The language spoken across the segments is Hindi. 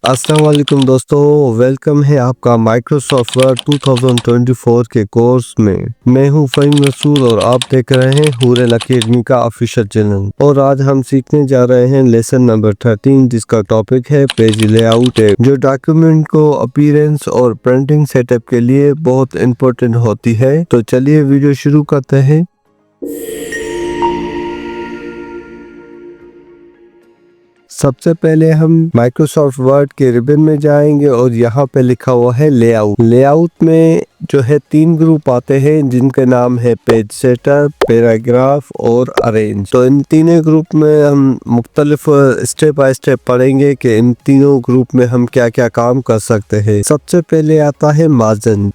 अस्सलाम वालेकुम दोस्तों, वेलकम है आपका माइक्रोसॉफ्ट वर्ड 2024 के कोर्स में। मैं हूं फ़हीम रसूल और आप देख रहे हैं हुरल अकेडमी का ऑफिशियल चैनल। और आज हम सीखने जा रहे हैं लेसन नंबर 13 जिसका टॉपिक है पेज लेआउट, जो डॉक्यूमेंट को अपीयरेंस और प्रिंटिंग सेटअप के लिए बहुत इंपॉर्टेंट होती है। तो चलिए वीडियो शुरू करते हैं। सबसे पहले हम माइक्रोसॉफ्ट वर्ड के रिबन में जाएंगे और यहाँ पे लिखा हुआ है लेआउट। लेआउट में जो है 3 ग्रुप आते हैं जिनके नाम है पेज सेटअप, पैराग्राफ और अरेंज। तो इन तीनों ग्रुप में हम मुख्तलिफ स्टेप बाय स्टेप पढ़ेंगे कि इन तीनों ग्रुप में हम क्या क्या काम कर सकते हैं। सबसे पहले आता है मार्जिन।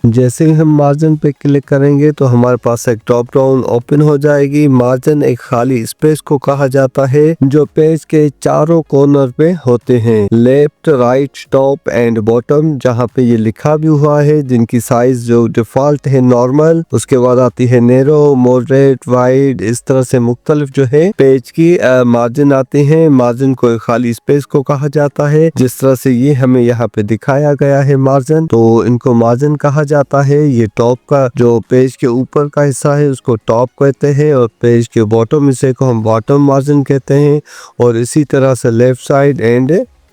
जैसे ही हम मार्जिन पे क्लिक करेंगे तो हमारे पास एक टॉप डाउन ओपन हो जाएगी। मार्जिन एक खाली स्पेस को कहा जाता है जो पेज के चारों कॉर्नर पे होते हैं, left, right, top and bottom, जहाँ पे ये लिखा भी हुआ है, जिनकी साइज जो डिफॉल्ट है नॉर्मल, उसके बाद आती है नैरो, मॉडरेट, वाइड, इस तरह से मुख्तलिफ जो है पेज की मार्जिन आते हैं। मार्जिन को एक खाली स्पेस को कहा जाता है, जिस तरह से ये हमें यहाँ पे दिखाया गया है मार्जिन, तो इनको मार्जिन कहा जाता है। ये टॉप का जो पेज के ऊपर का हिस्सा है उसको टॉप कहते हैं और पेज के बॉटम हिस्से को हम बॉटम मार्जिन कहते हैं। और इसी तरह से लेफ्ट साइड एंड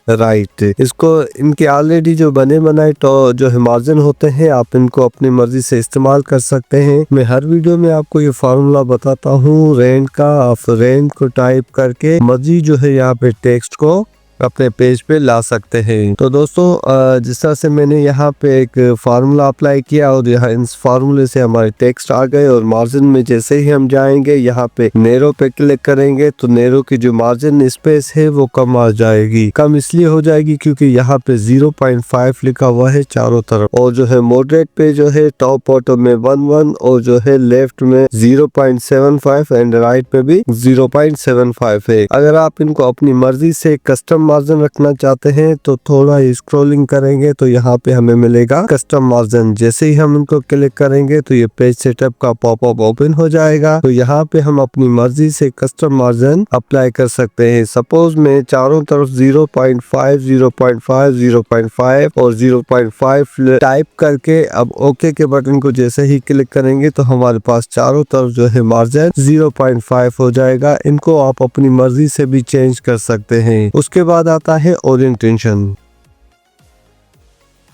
राइट, इसको इनके ऑलरेडी जो बने बनाए तो जो है मार्जिन होते हैं, आप इनको अपनी मर्जी से इस्तेमाल कर सकते हैं। मैं हर वीडियो में आपको ये फार्मूला बताता हूँ रेंट का। आप रेंट को टाइप करके मर्जी जो है यहाँ पे टेक्स्ट को अपने पेज पे ला सकते हैं। तो दोस्तों जिस तरह से मैंने यहाँ पे एक फार्मूला अप्लाई किया और यहाँ इस फार्मूले से हमारे टेक्स्ट आ गए। और मार्जिन में जैसे ही हम जाएंगे यहाँ पे नैरो पे क्लिक करेंगे तो नैरो की जो मार्जिन स्पेस है वो कम आ जाएगी। कम इसलिए हो जाएगी क्योंकि यहाँ पे 0.5 लिखा हुआ है चारों तरफ। और जो है मॉडरेट पे जो है टॉप बॉटम में 1 और जो है लेफ्ट में 0.75 एंड राइट पे भी 0.75 है। अगर आप इनको अपनी मर्जी से कस्टम मार्जिन रखना चाहते हैं तो थोड़ा स्क्रॉलिंग करेंगे तो यहाँ पे हमें मिलेगा कस्टम मार्जिन। जैसे ही हम इनको क्लिक करेंगे तो ये पेज सेटअप का पॉपअप ओपन हो जाएगा। तो यहाँ पे हम अपनी मर्जी से कस्टम मार्जिन अप्लाई कर सकते हैं। सपोज मैं चारों तरफ 0.5, 0.5, 0.5 और 0.5 टाइप करके अब ओके के बटन को जैसे ही क्लिक करेंगे तो हमारे पास चारों तरफ जो है मार्जिन 0.5 हो जाएगा। इनको आप अपनी मर्जी से भी चेंज कर सकते हैं। उसके बाद आता है ओरिएंटेशन।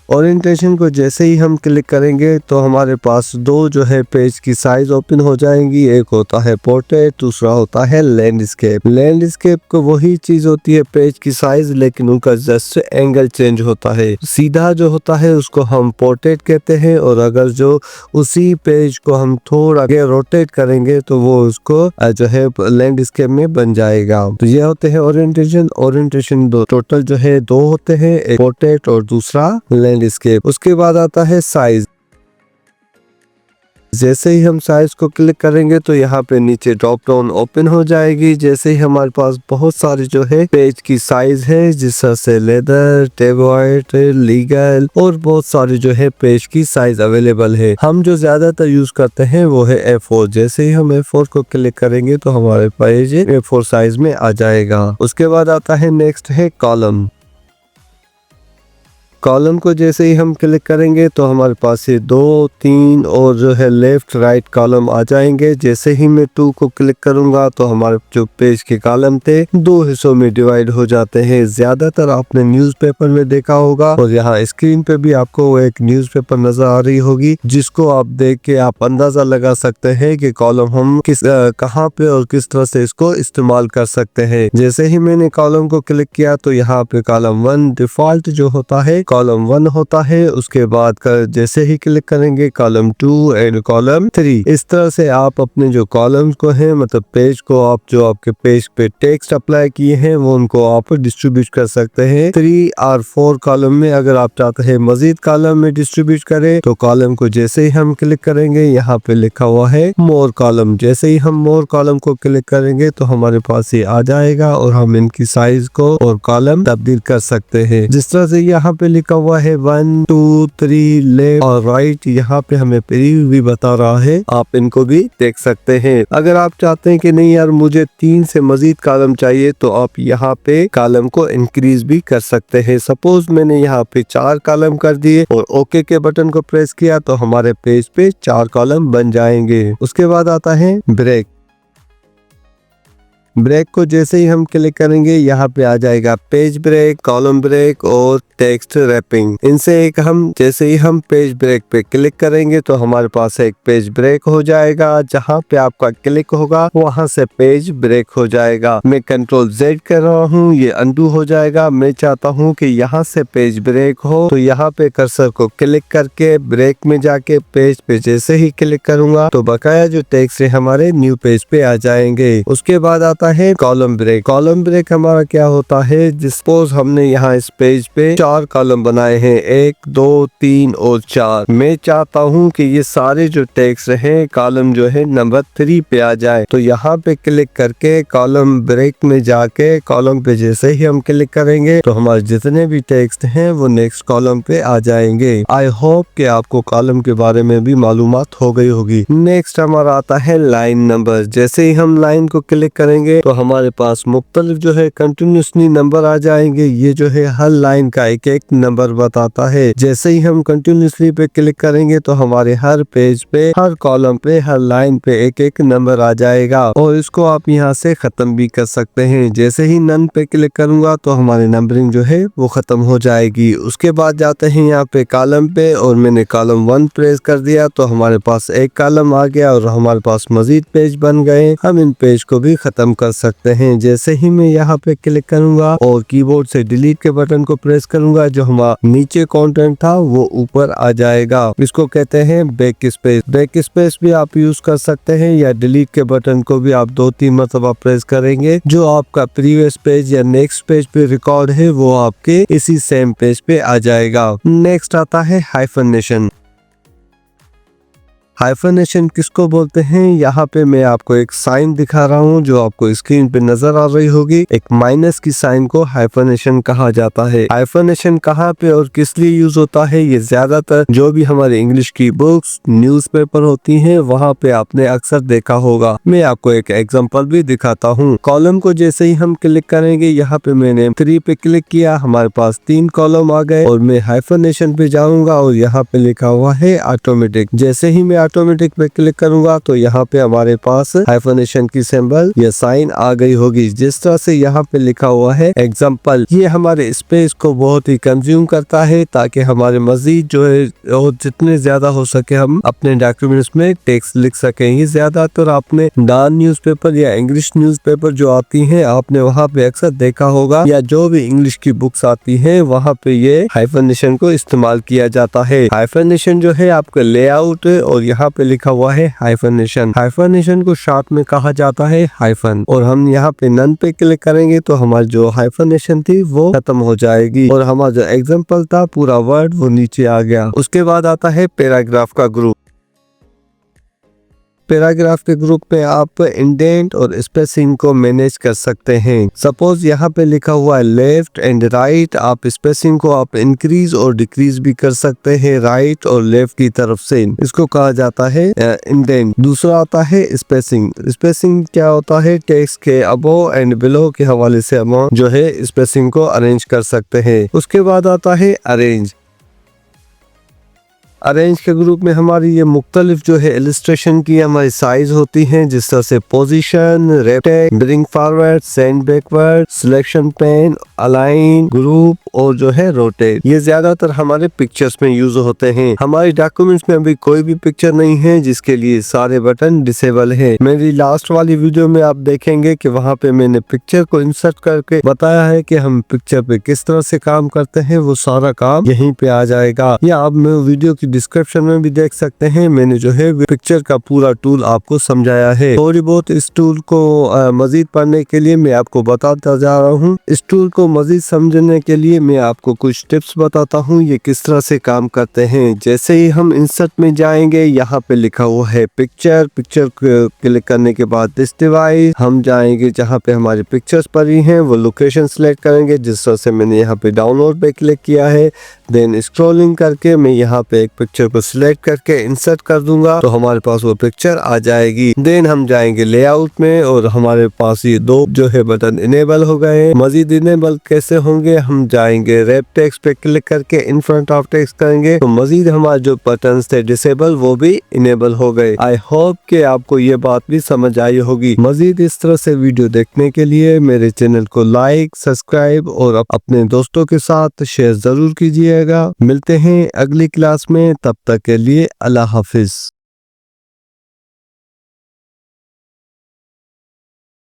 ओरिएंटेशन को जैसे ही हम क्लिक करेंगे तो हमारे पास दो जो है पेज की साइज ओपन हो जाएंगी। एक होता है पोर्ट्रेट, दूसरा होता है लैंडस्केप। लैंडस्केप को वही चीज होती है पेज की साइज, लेकिन उनका जस्ट एंगल चेंज होता है। सीधा जो होता है उसको हम पोर्ट्रेट कहते हैं और अगर जो उसी पेज को हम थोड़ा आगे रोटेट करेंगे तो वो उसको जो है लैंडस्केप में बन जाएगा। तो ये होते हैं ओरिएंटेशन। ओरिएंटेशन दो टोटल जो है दो होते हैं, एक पोर्ट्रेट और दूसरा लैंडस्केप। उसके बाद आता है साइज। जैसे ही हम साइज को क्लिक करेंगे तो यहाँ पे नीचे ड्रॉप डाउन ओपन हो जाएगी। जैसे ही हमारे पास बहुत सारी जो है पेज की साइज है, जिस तरह से लेदर, टेबॉइड, लीगल और बहुत सारी जो है पेज की साइज अवेलेबल है। हम जो ज्यादातर यूज करते हैं वो है A4। जैसे ही हम A4 को क्लिक करेंगे तो हमारे पेज A4 साइज में आ जाएगा। उसके बाद आता है नेक्स्ट है कॉलम। कॉलम को जैसे ही हम क्लिक करेंगे तो हमारे पास ये 2, 3 और जो है लेफ्ट राइट कॉलम आ जाएंगे। जैसे ही मैं 2 को क्लिक करूंगा तो हमारे जो पेज के कॉलम थे दो हिस्सों में डिवाइड हो जाते हैं। ज्यादातर आपने न्यूज़पेपर में देखा होगा और यहाँ स्क्रीन पे भी आपको एक न्यूज़पेपर नजर आ रही होगी, जिसको आप देख के आप अंदाजा लगा सकते हैं कि कॉलम हम किस कहाँ पे और किस तरह से इसको इस्तेमाल कर सकते हैं। जैसे ही मैंने कॉलम को क्लिक किया तो यहाँ पे कॉलम 1 डिफॉल्ट जो होता है कॉलम 1 होता है। उसके बाद जैसे ही क्लिक करेंगे कॉलम 2 एंड कॉलम 3। इस तरह से आप अपने जो कॉलम्स को हैं, मतलब पेज को आप जो आपके पेज पे टेक्स्ट अप्लाई किए हैं वो उनको आप डिस्ट्रीब्यूट कर सकते हैं। 3 और 4 कॉलम में अगर आप चाहते हैं मजीद कॉलम में डिस्ट्रीब्यूट करें तो कॉलम को जैसे ही हम क्लिक करेंगे यहाँ पे लिखा हुआ है मोर कॉलम। जैसे ही हम मोर कॉलम को क्लिक करेंगे तो हमारे पास ये आ जाएगा और हम इनकी साइज को और कॉलम तब्दील कर सकते हैं। जिस तरह से यहाँ पे लिखा हुआ है 1 2 3 लेफ्ट और राइट, यहाँ पे हमें प्रीव्यू भी बता रहा है, आप इनको भी देख सकते हैं। अगर आप चाहते हैं कि नहीं यार मुझे 3 से मजीद कॉलम चाहिए तो आप यहाँ पे कॉलम को इंक्रीज भी कर सकते हैं। सपोज मैंने यहाँ पे 4 कॉलम कर दिए और ओके के बटन को प्रेस किया तो हमारे पेज पे 4 कॉलम बन जाएंगे। उसके बाद आता है ब्रेक। ब्रेक को जैसे ही हम क्लिक करेंगे यहाँ पे आ जाएगा पेज ब्रेक, कॉलम ब्रेक और टेक्स्ट रैपिंग। इनसे एक हम जैसे ही हम पेज ब्रेक पे क्लिक करेंगे तो हमारे पास एक पेज ब्रेक हो जाएगा। जहाँ पे आपका क्लिक होगा वहां से पेज ब्रेक हो जाएगा। मैं कंट्रोल Z कर रहा हूँ, ये अनडू हो जाएगा। मैं चाहता हूँ कि यहाँ से पेज ब्रेक हो तो यहाँ पे कर्सर को क्लिक करके ब्रेक में जाके पेज पे जैसे ही क्लिक करूंगा तो बकाया जो टेक्स्ट है हमारे न्यू पेज पे आ जाएंगे। उसके बाद आता है कॉलम ब्रेक। कॉलम ब्रेक हमारा क्या होता है, सपोज हमने यहाँ इस पेज पे 4 कॉलम बनाए हैं, 1 2 3 और 4। मैं चाहता हूँ कि ये सारे जो टेक्स्ट हैं कॉलम जो है नंबर 3 पे आ जाए तो यहाँ पे क्लिक करके कॉलम ब्रेक में जाके कॉलम पे जैसे ही हम क्लिक करेंगे तो हमारे जितने भी टेक्स्ट हैं वो नेक्स्ट कॉलम पे आ जाएंगे। आई होप कि आपको कॉलम के बारे में भी मालूमात हो गई होगी। नेक्स्ट हमारा आता है लाइन नंबर। जैसे ही हम लाइन को क्लिक करेंगे तो हमारे पास मुख्तलिफ जो है कंटिन्यूसली नंबर आ जाएंगे। ये जो है हर लाइन का एक एक नंबर बताता है। जैसे ही हम कंटिन्यूसली पे क्लिक करेंगे तो हमारे हर पेज पे, हर कॉलम पे, हर लाइन पे एक एक नंबर आ जाएगा और इसको आप यहाँ से खत्म भी कर सकते हैं। जैसे ही नन पे क्लिक करूंगा तो हमारी नंबरिंग जो है वो खत्म हो जाएगी। उसके बाद जाते हैं यहाँ पे कॉलम पे और मैंने कॉलम 1 प्रेस कर दिया तो हमारे पास एक कॉलम आ गया और हमारे पास मजीद पेज बन गए। हम इन पेज को भी खत्म कर सकते हैं। जैसे ही मैं यहाँ पे क्लिक करूंगा और कीबोर्ड से डिलीट के बटन को प्रेस करूंगा जो हमारा नीचे कंटेंट था वो ऊपर आ जाएगा। इसको कहते हैं बैक स्पेस। बैक स्पेस भी आप यूज कर सकते हैं या डिलीट के बटन को भी आप 2-3 मरतबा प्रेस करेंगे। जो आपका प्रीवियस पेज या नेक्स्ट पेज पे रिकॉर्ड है वो आपके इसी सेम पेज पे आ जाएगा। नेक्स्ट आता है हाइफनेशन। हाइफनेशन किसको बोलते हैं, यहाँ पे मैं आपको एक साइन दिखा रहा हूँ जो आपको स्क्रीन पे नजर आ रही होगी। एक माइनस की साइन को हाइफनेशन कहा जाता है। हाइफनेशन कहाँ पे और किस लिए यूज होता है, ये ज्यादातर जो भी हमारे इंग्लिश की बुक्स, न्यूज़पेपर होती हैं वहाँ पे आपने अक्सर देखा होगा। मैं आपको एक एग्जांपल भी दिखाता हूँ। कॉलम को जैसे ही हम क्लिक करेंगे, यहाँ पे मैंने 3 पे क्लिक किया, हमारे पास 3 कॉलम आ गए और मैं हाइफनेशन पे जाऊंगा और यहाँ पे लिखा हुआ है ऑटोमेटिक। जैसे ही मैं ऑटोमेटिक पे क्लिक करूंगा तो यहाँ पे हमारे पास हाइफनेशन की सिंबल या साइन आ गई होगी। जिस तरह से यहाँ पे लिखा हुआ है एग्जाम्पल, ये हमारे स्पेस को बहुत ही कंज्यूम करता है ताकि हमारे मजीद जो है और जितने ज्यादा हो सके हम अपने डॉक्यूमेंट्स में टेक्स्ट लिख सकें। ये ज्यादातर आपने नॉन न्यूज़पेपर या इंग्लिश न्यूज़पेपर जो आती हैं आपने वहाँ पे अक्सर देखा होगा, या जो भी इंग्लिश की बुक्स आती हैं वहाँ पे ये हाइफनेशन को इस्तेमाल किया जाता है। हाइफनेशन जो है आपका लेआउट और यहाँ पे लिखा हुआ है हाइफनेशन। हाइफनेशन को शॉर्ट में कहा जाता है हाइफन। और हम यहाँ पे नन पे क्लिक करेंगे तो हमारी जो हाइफनेशन थी वो खत्म हो जाएगी और हमारा जो एग्जाम्पल था पूरा वर्ड वो नीचे आ गया। उसके बाद आता है पैराग्राफ का ग्रुप। पैराग्राफ के ग्रुप में आप इंडेंट और स्पेसिंग को मैनेज कर सकते हैं। सपोज यहाँ पे लिखा हुआ है लेफ्ट एंड राइट, आप स्पेसिंग को आप इंक्रीज और डिक्रीज भी कर सकते हैं राइट और लेफ्ट की तरफ से। इसको कहा जाता है इंडेंट। दूसरा आता है स्पेसिंग। स्पेसिंग क्या होता है, टेक्स्ट के अबव एंड बिलो के हवाले से हम जो है स्पेसिंग को अरेंज कर सकते हैं। उसके बाद आता है अरेंज। अरेंज के ग्रुप में हमारी ये मुख्तलिफ जो है इलस्ट्रेशन की हमारी साइज होती हैं, जिस तरह से position, rectangle, bring forward, send backward, selection pen, align, group और जो है रोटेट। ये ज्यादातर हमारे पिक्चर्स में यूज होते हैं। हमारे डॉक्यूमेंट्स में अभी कोई भी पिक्चर नहीं है जिसके लिए सारे बटन डिसेबल है। मेरी लास्ट वाली वीडियो में आप देखेंगे कि वहाँ पे मैंने पिक्चर को इंसर्ट करके बताया है कि हम पिक्चर पे किस तरह से काम करते हैं। वो सारा काम यहीं पे आ जाएगा, या आप मैं वीडियो की डिस्क्रिप्शन में भी देख सकते हैं, मैंने जो है पिक्चर का पूरा टूल आपको समझाया है। थोड़ी बहुत इस टूल को मजीद पढ़ने के लिए मैं आपको बताता जा रहा हूँ। इस टूल को मजीद समझने के लिए मैं आपको कुछ टिप्स बताता हूँ, ये किस तरह से काम करते हैं। जैसे ही हम इंसर्ट में जाएंगे, यहाँ पे लिखा हुआ है पिक्चर क्लिक करने के बाद दिस डिवाइस, हम जाएंगे जहाँ पे हमारी पिक्चर्स पड़ी हैं, वो लोकेशन सिलेक्ट करेंगे जिस तरह से मैंने यहाँ पे डाउनलोड पे क्लिक किया है। देन स्क्रॉलिंग करके मैं यहाँ पे एक पिक्चर को सिलेक्ट करके इंसर्ट कर दूंगा तो हमारे पास वो पिक्चर आ जाएगी। देन हम जाएंगे लेआउट में और हमारे पास ये दो जो है बटन इनेबल हो गए। मजीद इनेबल कैसे होंगे, हम जाएंगे रैप टेक्स्ट पे क्लिक करके इन फ्रंट ऑफ टेक्स्ट करेंगे तो मजीद हमारे जो बटन्स थे डिसेबल वो भी इनेबल हो गए। आई होप कि आपको ये बात भी समझ आई होगी। मजीद इस तरह से वीडियो देखने के लिए मेरे चैनल को लाइक, सब्सक्राइब और अपने दोस्तों के साथ शेयर जरूर कीजिएगा। मिलते हैं अगली क्लास में, तब तक के लिए अल्लाह हाफिज।